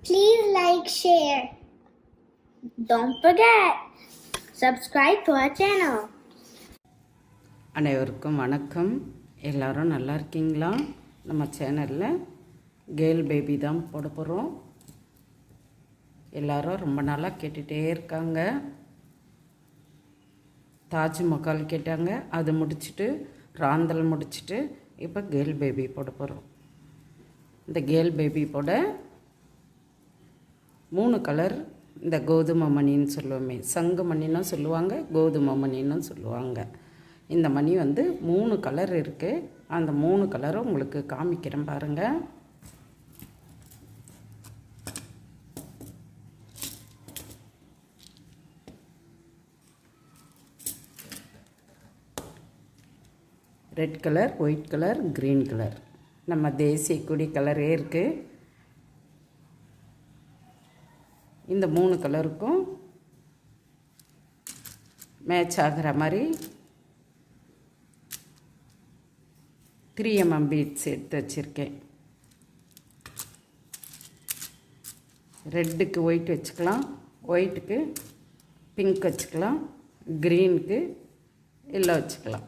Please like, share. Don't forget, subscribe to our channel. அனைவருக்கும் வணக்கம். எல்லாரும் நல்லா இருக்கீங்களா? நம்ம சேனலில் கேர்ள் பேபி தான் போட போகிறோம். எல்லாரும் ரொம்ப நாளாக கேட்டுகிட்டே இருக்காங்க. தாஜ்மஹால் கேட்டாங்க, அது முடிச்சுட்டு ராந்தல் முடிச்சுட்டு இப்போ கேர்ள் பேபி போட போகிறோம். இந்த கேர்ள் பேபி போட 3 கலர், இந்த கோதுமை மணின்னு சொல்லுவோமே, சங்கு மணின்னு சொல்லுவாங்க, கோதுமை மணின்னு சொல்லுவாங்க. இந்த மணி 3 கலர் இருக்குது. அந்த 3 கலரும் உங்களுக்கு காமிக்கிறேன் பாருங்கள். Red colour, white colour, green colour, நம்ம தேசிய கொடி கலரே இருக்குது. இந்த 3 கலருக்கும் மேட்ச் ஆகிற மாதிரி 3mm பீட்ஸ் எடுத்து வச்சுருக்கேன். ரெட்டுக்கு ஒயிட் வச்சுக்கலாம், ஒயிட்டுக்கு பிங்க் வச்சுக்கலாம், க்ரீனுக்கு எல்லோ வச்சுக்கலாம்.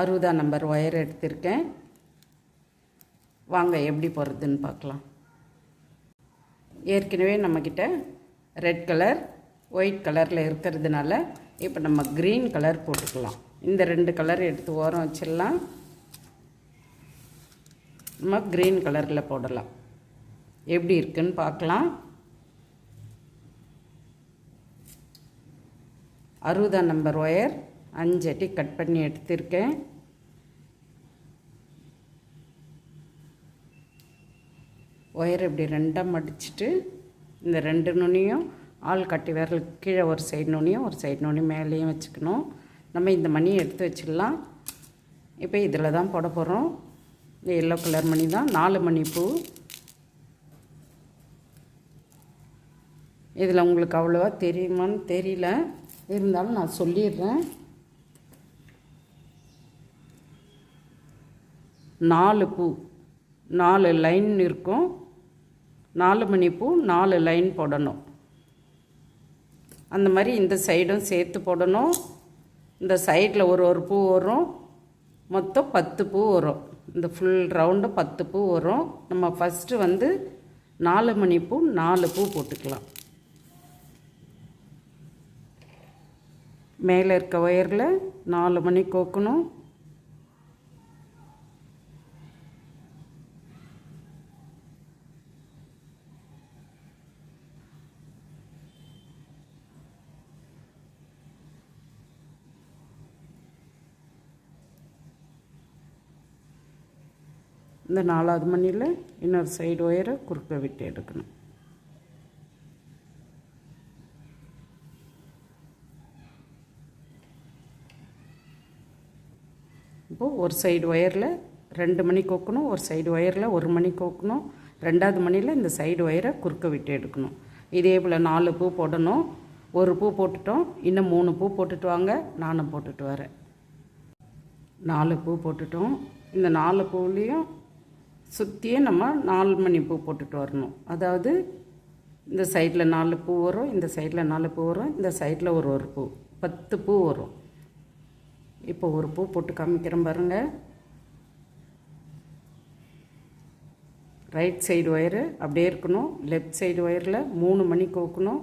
அறுபதாம் நம்பர் ஒயர் எடுத்திருக்கேன். வாங்க எப்படி போடுறதுன்னு பார்க்கலாம். ஏற்கனவே நம்மக்கிட்ட ரெட் கலர் ஒயிட் கலரில் இருக்கிறதுனால இப்போ நம்ம க்ரீன் கலர் போட்டுக்கலாம். இந்த 2 கலர் எடுத்து ஓரம் வச்சிடலாம். நம்ம க்ரீன் கலரில் போடலாம். எப்படி இருக்குன்னு பார்க்கலாம். 60ஆம் நம்பர் ஒயர் 5 அடி கட் பண்ணி எடுத்திருக்கேன். ஒயர் இப்படி 2ஆக மடிச்சுட்டு இந்த 2 நுனியும் ஆள் கட்டி விரல் கீழே ஒரு சைடு நுனியும் ஒரு சைடு நுனி மேலேயும் வச்சுக்கணும். நம்ம இந்த மணியை எடுத்து வச்சிடலாம். இப்போ இதில் தான் போட போகிறோம். இந்த எல்லோ கலர் மணி தான், 4 மணி பூ. இதில் உங்களுக்கு அவ்வளோவா தெரியுமான்னு தெரியல, இருந்தாலும் நான் சொல்லிடுறேன். 4 பூ, 4 லைன் இருக்கும். 4 மணி பூ 4 லைன் போடணும். அந்த மாதிரி இந்த சைடும் சேர்த்து போடணும். இந்த சைடில் ஒரு பூ வரும். மொத்தம் 10 பூ வரும். இந்த ஃபுல் ரவுண்டு 10 பூ வரும். நம்ம ஃபஸ்ட்டு 4 மணி பூ 4 பூ போட்டுக்கலாம். மேலே இருக்க ஒயரில் 4 மணி கோக்கணும். இந்த 4வது மணியில் இன்னொரு சைடு ஒயரை குறுக்க விட்டு எடுக்கணும். இப்போது ஒரு சைடு ஒயரில் 2 மணி கோக்கணும், ஒரு சைடு ஒயரில் 1 மணி கோக்கணும். 2வது மணியில் இந்த சைடு ஒயரை குறுக்க விட்டு எடுக்கணும். இதே போல் 4 பூ போடணும். ஒரு பூ போட்டுட்டோம், இன்னும் 3 பூ போட்டுட்டு வாங்க, நானும் போட்டுட்டு வரேன். 4 பூ போட்டுட்டோம். இந்த 4 பூலேயும் சுற்றியே நம்ம 4 மணி பூ போட்டுட்டு வரணும். அதாவது இந்த சைடில் 4 பூ வரும், இந்த சைடில் 4 பூ வரும், இந்த சைடில் ஒரு பூ, 10 பூ வரும். இப்போ ஒரு பூ போட்டு காமிக்கிறேன் பாருங்கள். ரைட் சைடு ஒயரு அப்படியே இருக்கணும். லெஃப்ட் சைடு ஒயரில் 3 மணி கோக்கணும்.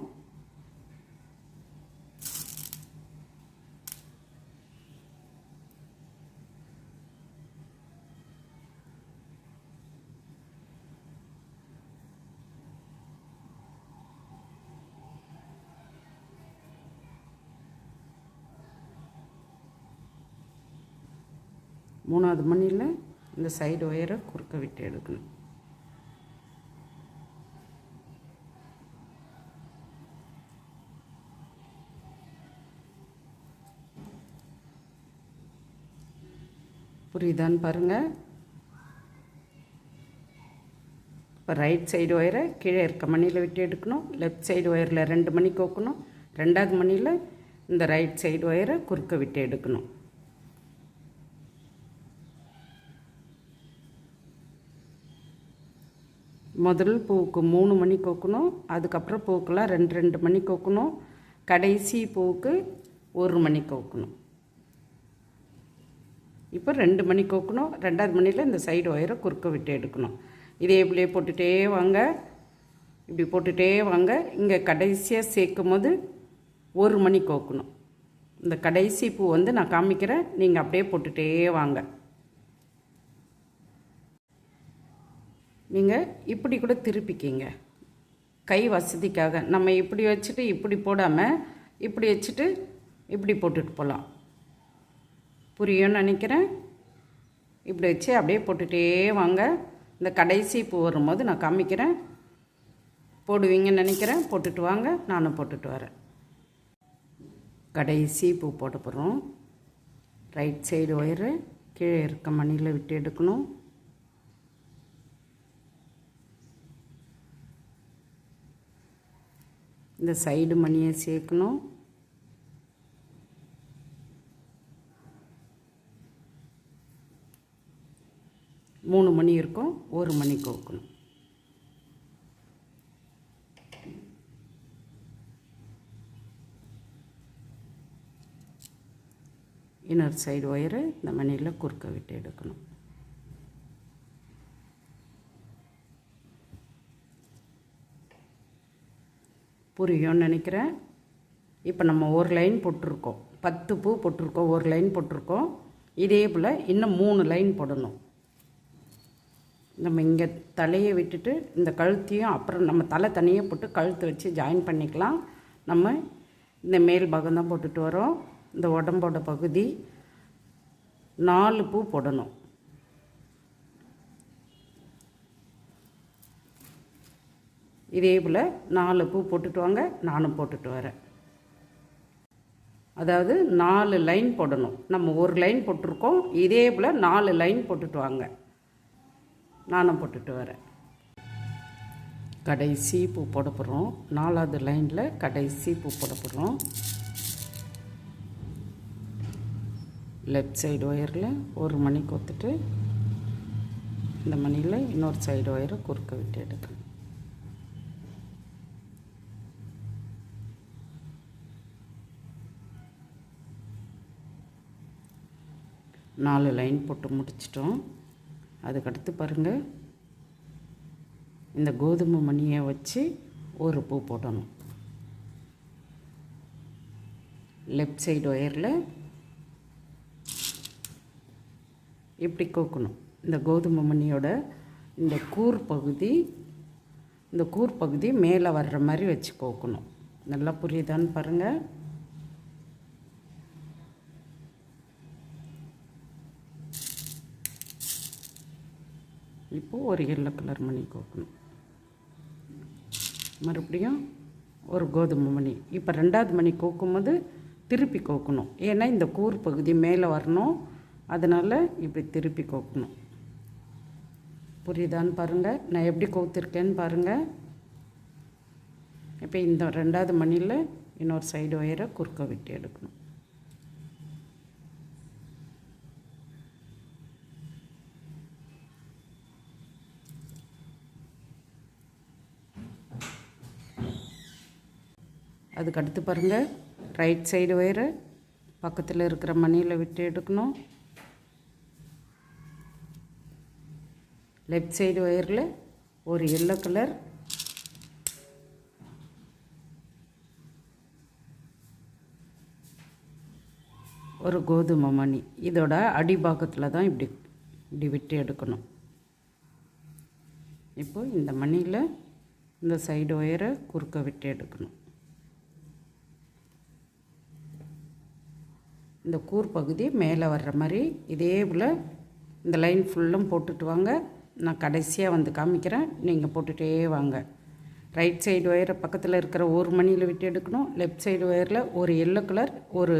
மூணாவது மணியில் இந்த சைடு ஒயரை குறுக்க விட்டு எடுக்கணும். புரியுதான்னு பாருங்கள். இப்போ ரைட் சைடு ஒயரை கீழே இருக்க மணியில் விட்டு எடுக்கணும். லெஃப்ட் சைடு ஒயரில் 2 மணி கோக்கணும். 2வது மணியில் இந்த ரைட் சைடு ஒயரை குறுக்க விட்டு எடுக்கணும். முதல் பூவுக்கு 3 மணி கோக்கணும், அதுக்கப்புறம் பூக்கெல்லாம் 2 மணி கோக்கணும், கடைசி பூவுக்கு 1 மணி கோக்கணும். இப்போ 2 மணி கோக்கணும், 2வது மணியில் இந்த சைடு ஒயரை குறுக்க விட்டு எடுக்கணும். இதே இப்படியே போட்டுகிட்டே வாங்க, இப்படி போட்டுகிட்டே வாங்க. இங்கே கடைசியாக சேர்க்கும் போது 1 மணி கோக்கணும். இந்த கடைசி பூ வந்து நான் காமிக்கிறேன், நீங்கள் அப்படியே போட்டுகிட்டே வாங்க. நீங்கள் இப்படி கூட திருப்பிக்கிங்க, கை வசதிக்காக. நம்ம இப்படி வச்சுட்டு இப்படி போடாமல் இப்படி வச்சுட்டு இப்படி போட்டுட்டு போகலாம். புரியும்னு நினைக்கிறேன். இப்படி வச்சு அப்படியே போட்டுகிட்டே வாங்க. இந்த கடைசி பூ வரும்போது நான் காமிக்கிறேன், போடுவீங்கன்னு நினைக்கிறேன். போட்டுட்டு வாங்க, நானும் போட்டுட்டு வரேன். கடைசி பூ போட போகிறோம். ரைட் சைடு ஒயரு கீழே இருக்க மணியில் விட்டு எடுக்கணும். இந்த சைடு மணியை சேர்க்கணும். மூணு மணி இருக்கும், 1 மணி கோக்கணும். இன்னொரு சைடு ஒயரை இந்த மணியில் குறுக்க விட்டு எடுக்கணும். புரியும்னு நினைக்கிறேன். இப்போ நம்ம ஒரு லைன் போட்டிருக்கோம், 10 பூ போட்டிருக்கோம், ஒரு லைன் போட்டிருக்கோம். இதே போல் இன்னும் 3 லைன் போடணும். நம்ம இங்கே தலையை விட்டுட்டு இந்த கழுத்தையும் அப்புறம் நம்ம தலை தனியாக போட்டு கழுத்து வச்சு ஜாயின் பண்ணிக்கலாம். நம்ம இந்த மேல் பாகம் தான் போட்டுட்டு வரோம். இந்த உடம்போட பகுதி 4 பூ போடணும். இதே போல் 4 பூ போட்டுட்டு வாங்க, நானும் போட்டுட்டு வரேன். அதாவது 4 லைன் போடணும். நம்ம ஒரு லைன் போட்டிருக்கோம், இதே போல் 4 லைன் போட்டுட்டு வாங்க, நானும் போட்டுட்டு வரேன். கடைசி பூ போட போகிறோம். 4வது லைனில் கடைசி பூ போட போகிறோம். லெஃப்ட் சைடு ஒயரில் 1 மணி கோத்துட்டு இந்த மணியில் இன்னொரு சைடு ஒயரை குறுக்க விட்டு எடுக்கணும். நாலு லைன் போட்டு முடிச்சிட்டோம். அதுக்கடுத்து பாருங்கள், இந்த கோதுமை மணியை வச்சு ஒரு பூ போடணும். லெஃப்ட் சைடு ஒயரில் இப்படி கோக்கணும். இந்த கோதுமை மணியோட இந்த கூர் பகுதி மேலே வர்ற மாதிரி வச்சு கோக்கணும். நல்லா புரியுதான்னு பாருங்கள். இப்போது ஒரு எல்லோ கலர் மணி கோக்கணும். மறுபடியும் ஒரு கோதுமை மணி. இப்போ 2வது மணி கோக்கும்போது திருப்பி கோக்கணும். ஏன்னா இந்த கூர் பகுதி மேலே வரணும், அதனால் இப்படி திருப்பி கோக்கணும். புரியுதான்னு பாருங்கள், நான் எப்படி கோத்துருக்கேன்னு பாருங்கள். இப்போ இந்த 2வது மணியில் இன்னொரு சைடு ஒயரை குறுக்க விட்டு எடுக்கணும். அதுக்கடுத்து பாருங்கள், ரைட் சைடு ஒயரை பக்கத்தில் இருக்கிற மணியில் விட்டு எடுக்கணும். லெஃப்ட் சைடு ஒயரில் ஒரு எல்லோ கலர், ஒரு கோதுமை மணி. இதோட அடிபாகத்தில் தான் இப்படி விட்டு எடுக்கணும். இப்போ இந்த மணியில் இந்த சைடு ஒயரை குறுக்க விட்டு எடுக்கணும். இந்த கூர் பகுதி மேலே வர்ற மாதிரி இதே போல் இந்த லைன் ஃபுல்லும் போட்டுட்டு வாங்க. நான் கடைசியாக வந்து காமிக்கிறேன், நீங்கள் போட்டுகிட்டே வாங்க. ரைட் சைடு ஒயரை பக்கத்தில் இருக்கிற ஒரு மணியில் விட்டு எடுக்கணும். லெஃப்ட் சைடு ஒயரில் ஒரு எல்லோ கலர், ஒரு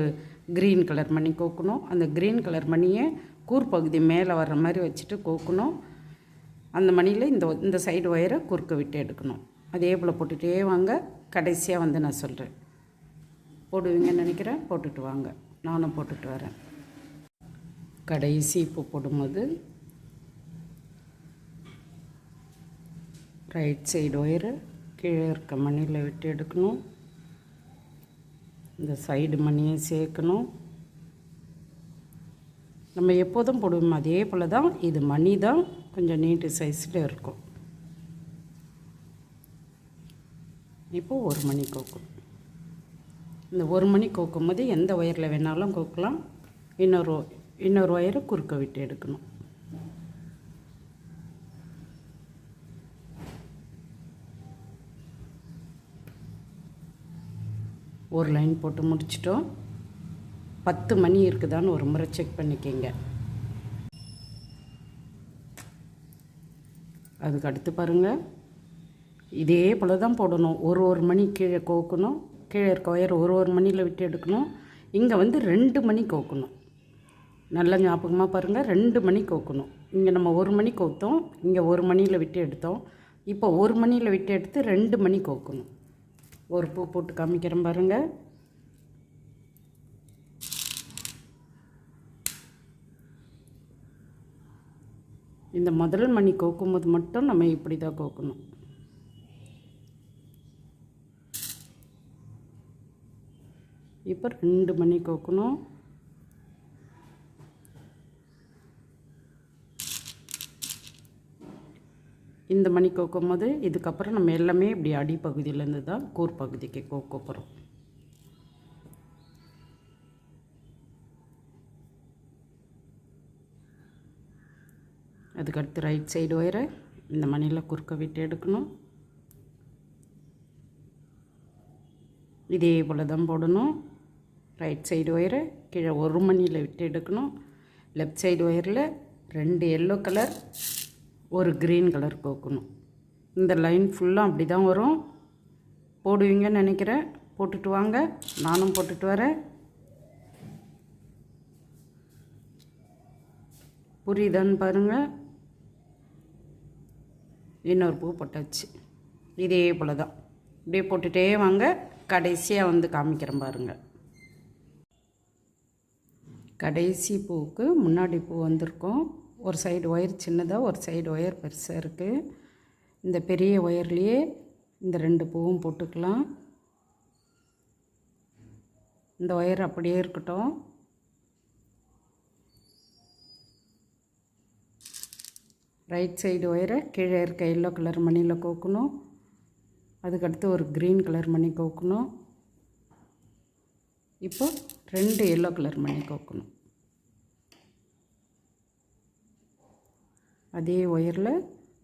க்ரீன் கலர் மணி கோக்கணும். அந்த க்ரீன் கலர் மணியை கூர் பகுதி மேலே வர்ற மாதிரி வச்சுட்டு கோக்கணும். அந்த மணியில் இந்த சைடு ஒயரை குறுக்க விட்டு எடுக்கணும். அதே போல் போட்டுகிட்டே வாங்க. கடைசியாக வந்து நான் சொல்கிறேன், போடுவீங்கன்னு நினைக்கிறேன். போட்டுட்டு வாங்க, நானும் போட்டுட்டு வரேன். கடைசி பூ போடும்போது ரைட் சைடு ஒயரை கீழே இருக்க மணியில் விட்டு எடுக்கணும். இந்த சைடு மணியை சேர்க்கணும். நம்ம எப்போதும் போடுவோம் அதே போல் தான். இது மணி தான் கொஞ்சம் நீட்டு சைஸில் இருக்கும். இப்போது ஒரு மணி கோக்கணும். இந்த ஒரு மணி கோக்கும் போது எந்த ஒயரில் வேணாலும் கோக்கலாம். இன்னொரு ஒயரை குறுக்க விட்டு எடுக்கணும். ஒரு லைன் போட்டு முடிச்சிட்டோம். 10 மணி இருக்குதான்னு ஒரு முறை செக் பண்ணிக்கோங்க. அதுக்கு அடுத்து பாருங்கள், இதே போல் தான் போடணும். ஒரு மணி கீழே கோக்கணும். கீழே இருக்க ஒயர் ஒரு மணியில் விட்டு எடுக்கணும். இங்கே வந்து 2 மணி கோக்கணும். நல்லா ஞாபகமாக பாருங்கள், 2 மணி கோக்கணும். இங்கே நம்ம 1 மணி கோத்தோம், இங்கே 1 மணியில் விட்டு எடுத்தோம். இப்போ 1 மணியில் விட்டு எடுத்து 2 மணி கோக்கணும். ஒரு பூ போட்டு காமிக்கிறேன் பாருங்கள். இந்த முதல் மணி கோக்கும்போது மட்டும் நம்ம இப்படி தான் கோக்கணும். இப்போ 2 மணி கோக்கணும். இந்த மணி கோக்கும் போது இதுக்கப்புறம் நம்ம எல்லாமே இப்படி அடிப்பகுதியிலேருந்து தான் கூர் பகுதிக்கு கோக்க போகிறோம். அதுக்கடுத்து ரைட் சைடு ஒயரை இந்த மணியில் குறுக்க விட்டு எடுக்கணும். இதே போல் தான் போடணும். ரைட் சைடு ஒயரை கீழே 1 மணியில் விட்டு எடுக்கணும். லெஃப்ட் சைடு ஒயரில் 2 எல்லோ கலர், 1 க்ரீன் கலர் கோக்கணும். இந்த லைன் ஃபுல்லாக அப்படி தான் வரும். போடுவீங்கன்னு நினைக்கிறேன். போட்டுட்டு வாங்க, நானும் போட்டுட்டு வரேன். புரியுதான்னு பாருங்கள். இன்னொரு பூ போட்டாச்சு. இதே போல் தான் இப்படியே போட்டுகிட்டே வாங்க. கடைசியாக வந்து காமிக்கிறேன் பாருங்கள். கடைசி பூவுக்கு முன்னாடி பூ வந்திருக்கோம். ஒரு சைடு ஒயர் சின்னதாக, ஒரு சைடு ஒயர் பெருசாக இருக்குது. இந்த பெரிய ஒயர்லேயே இந்த 2 பூவும் போட்டுக்கலாம். இந்த ஒயர் அப்படியே இருக்கட்டும். ரைட் சைடு ஒயரை கீழே இருக்க எல்லோ கலர் மணியில் கோக்கணும். அதுக்கடுத்து ஒரு க்ரீன் கலர் மணி கோக்கணும். இப்போ 2 எல்லோ கலர் மணி கோக்கணும். அதே ஒயரில்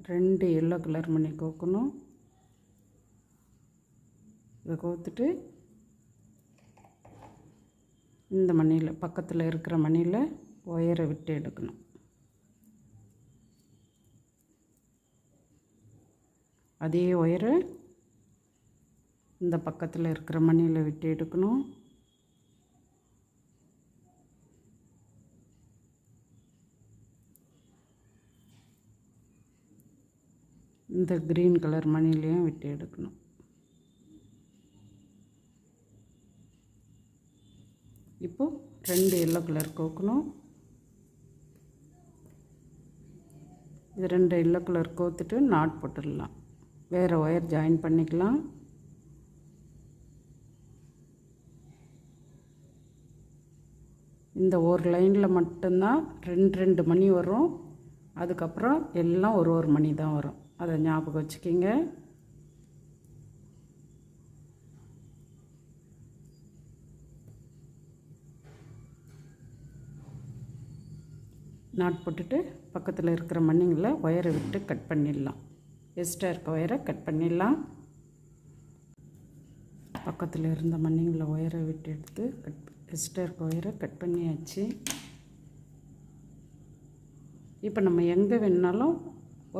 2 எல்லோ கலர் மணி கோக்கணும். இதை கோத்துட்டு இந்த மணியில் பக்கத்தில் இருக்கிற மணியில் ஒயரை விட்டு எடுக்கணும். அதே ஒயரை இந்த பக்கத்தில் இருக்கிற மணியில் விட்டு எடுக்கணும். இந்த க்ரீன் கலர் மணிலையும் விட்டு எடுக்கணும். இப்போது 2 எல்லோ கலர் கோக்கணும். இது 2 எல்லோ கலர் கோத்துட்டு நாட் போட்டுடலாம். வேறு ஒயர் ஜாயின் பண்ணிக்கலாம். இந்த ஒரு லைனில் மட்டும்தான் 2 மணி வரும். அதுக்கப்புறம் எல்லாம் ஒரு மணி தான் வரும். அதை ஞாபகம் வச்சுக்கிங்க. நாட் போட்டுட்டு பக்கத்தில் இருக்கிற மணிங்களை ஒயரை விட்டு கட் பண்ணிடலாம். எக்ஸ்ட்ரா இருக்க ஒயரை கட் பண்ணிடலாம். பக்கத்தில் இருந்த மணிங்களை ஒயரை விட்டு எடுத்து எக்ஸ்ட்ரா இருக்க ஒயரை கட் பண்ணியாச்சு. இப்போ நம்ம எங்கே வேணுனாலும்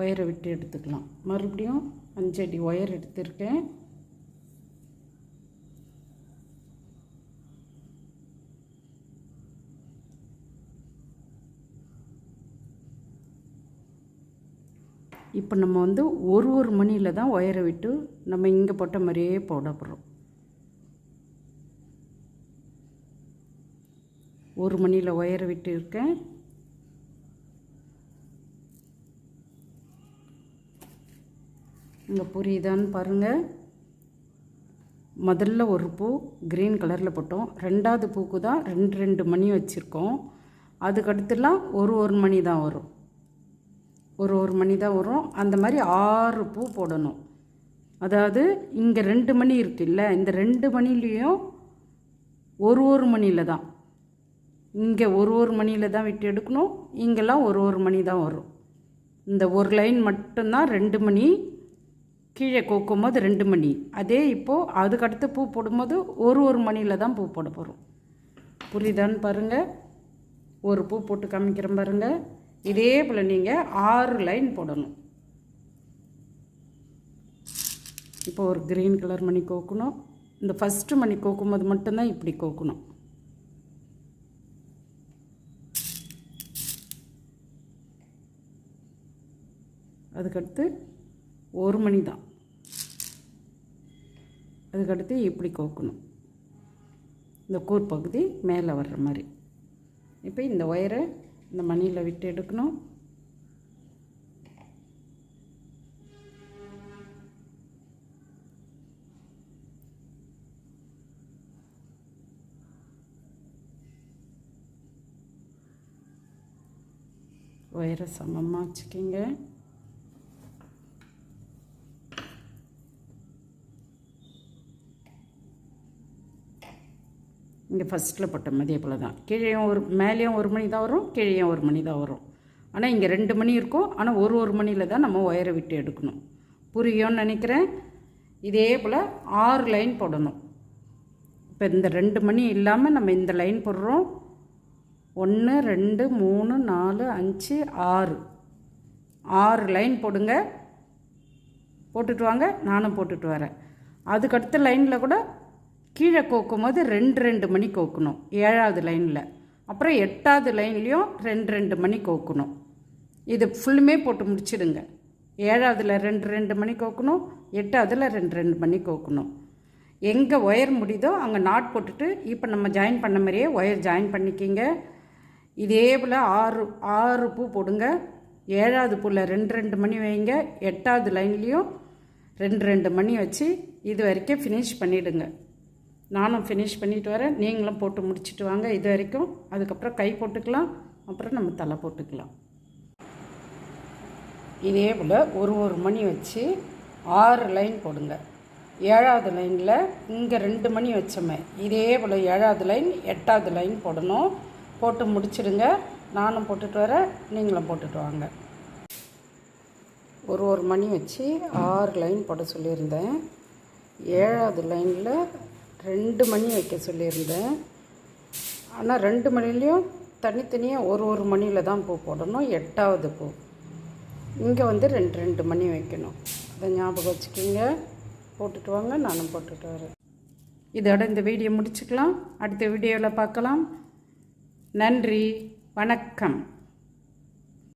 ஒயரை விட்டு எடுத்துக்கலாம். மறுபடியும் 5 அடி ஒயர் எடுத்திருக்கேன். இப்போ நம்ம வந்து ஒரு மணியில் தான் ஒயரை விட்டு நம்ம இங்கே போட்ட மாதிரியே போட போகிறோம். 1 மணியில் ஒயரை விட்டு இருக்கேன். இங்கே புரியுதான்னு பாருங்கள். முதல்ல ஒரு பூ க்ரீன் கலரில் போட்டோம். ரெண்டாவது பூக்கு தான் ரெண்டு மணி வச்சுருக்கோம். அதுக்கடுத்துலாம் ஒரு மணி தான் வரும். ஒரு மணி தான் வரும். அந்த மாதிரி 6 பூ போடணும். அதாவது இங்கே 2 மணி இருக்குல்ல, இந்த 2 மணிலேயும் ஒரு மணியில் தான், இங்கே ஒரு மணியில் தான் விட்டு எடுக்கணும். இங்கெல்லாம் ஒரு மணி தான் வரும். இந்த ஒரு லைன் மட்டும்தான் 2 மணி, கீழே கோக்கும் போது 2 மணி. அதே இப்போது அதுக்கடுத்து பூ போடும்போது ஒரு மணியில் தான் பூ போட போகிறோம். புரியுதான்னு பாருங்கள். ஒரு பூ போட்டு காமிக்கிறேன் பாருங்கள். இதே போல் நீங்கள் 6 லைன் போடணும். இப்போ ஒரு க்ரீன் கலர் மணி கோக்கணும். இந்த ஃபஸ்ட்டு மணி கோக்கும்போது மட்டும்தான் இப்படி கோக்கணும். அதுக்கடுத்து ஒரு மணி தான். அதுக்கடுத்து இப்படி கோக்கணும். இந்த கூர் பகுதி மேலே வர்ற மாதிரி. இப்போ இந்த ஒயரை இந்த மணியில் விட்டு எடுக்கணும். ஒயரை சமமாக வச்சுக்கிங்க. இங்கே ஃபஸ்ட்டில் போட்ட மதிய போல் தான். கீழேயும் மேலேயும் ஒரு மணி தான் வரும், கீழேயும் ஒரு மணி தான் வரும். ஆனால் இங்கே 2 மணி இருக்கும். ஆனால் ஒரு மணியில் தான் நம்ம ஒயரை விட்டு எடுக்கணும். புரியும்னு நினைக்கிறேன். இதே போல் 6 லைன் போடணும். இப்போ இந்த 2 மணி இல்லாமல் நம்ம இந்த லைன் போடுறோம். 1 2 3 4 5 6 6 லைன் போடுங்க. போட்டுட்டு வாங்க, நானும் போட்டுட்டு வரேன். அதுக்கடுத்த லைனில் கூட கீழே கோக்கும் போது 2 மணி கோக்கணும் 7வது லைனில். அப்புறம் 8வது லைன்லேயும் 2 மணி கோக்கணும். இது ஃபுல்லுமே போட்டு முடிச்சிடுங்க. 7வதுல 2 மணி கோக்கணும், 8வதுல 2 மணி கோக்கணும். எங்கே ஒயர் முடியுதோ அங்கே நாட் போட்டுட்டு இப்போ நம்ம ஜாயின் பண்ண மாதிரியே ஒயர் ஜாயின் பண்ணிக்கிங்க. இதே போல் 6 பூ போடுங்க. 7வது பூவில் 2 மணி வைங்க. 8வது லைன்லேயும் 2 மணி வச்சு இது வரைக்கும் ஃபினிஷ் பண்ணிவிடுங்க. நானும் ஃபினிஷ் பண்ணிட்டு வரேன். நீங்களும் போட்டு முடிச்சுட்டு வாங்க இது வரைக்கும். அதுக்கப்புறம் கை போட்டுக்கலாம், அப்புறம் நம்ம தலை போட்டுக்கலாம். இதே போல் ஒரு மணி வச்சு 6 லைன் போடுங்க. 7வது லைனில் இங்கே 2 மணி வச்சோமே, இதே போல் 7வது லைன் 8வது லைன் போடணும். போட்டு முடிச்சிடுங்க. நானும் போட்டுட்டு வரேன், நீங்களும் போட்டுட்டு வாங்க. ஒரு மணி வச்சு 6 லைன் போட சொல்லியிருந்தேன். 7வது லைனில் 2 மணி வைக்க சொல்லியிருந்தேன். ஆனால் 2 மணிலையும் தனித்தனியாக ஒரு மணியில் தான் பூ போடணும். 8வது பூ இங்கே வந்து 2 மணி வைக்கணும். அதை ஞாபகம் வச்சுக்கிங்க. போட்டுட்டு வாங்க, நானும் போட்டுட்டு வரேன். இதோட இந்த வீடியோ முடிச்சுக்கலாம். அடுத்த வீடியோவில் பார்க்கலாம். நன்றி, வணக்கம்.